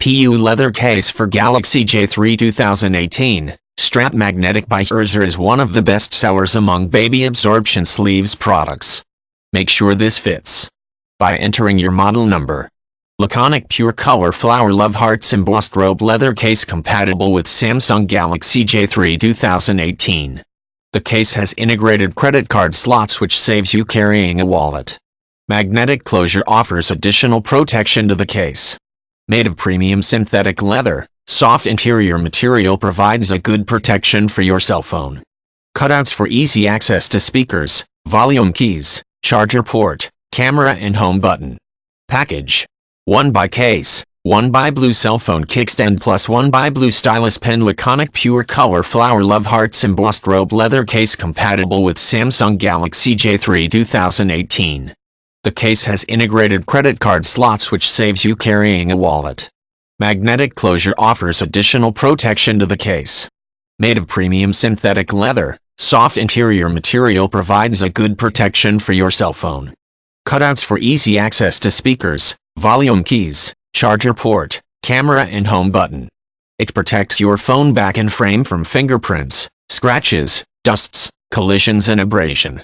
PU leather case for Galaxy J3 2018. Strap Magnetic by Herzer is one of the best sellers among baby absorption sleeves products. Make sure this fits by entering your model number. Laconic Pure Color Flower Love Hearts Embossed Robe Leather Case compatible with Samsung Galaxy J3 2018. The case has integrated credit card slots which saves you carrying a wallet. Magnetic closure offers additional protection to the case. Made of premium synthetic leather, soft interior material provides a good protection for your cell phone. Cutouts for easy access to speakers, volume keys, charger port, camera and home button. Package: 1x case, 1x blue cell phone kickstand plus 1x blue stylus pen. Laconic Pure Color Flower Love Hearts Embossed Robe Leather Case compatible with Samsung Galaxy J3 2018. The case has integrated credit card slots which saves you carrying a wallet. Magnetic closure offers additional protection to the case. Made of premium synthetic leather, soft interior material provides a good protection for your cell phone. Cutouts for easy access to speakers, volume keys, charger port, camera and home button. It protects your phone back and frame from fingerprints, scratches, dusts, collisions and abrasion.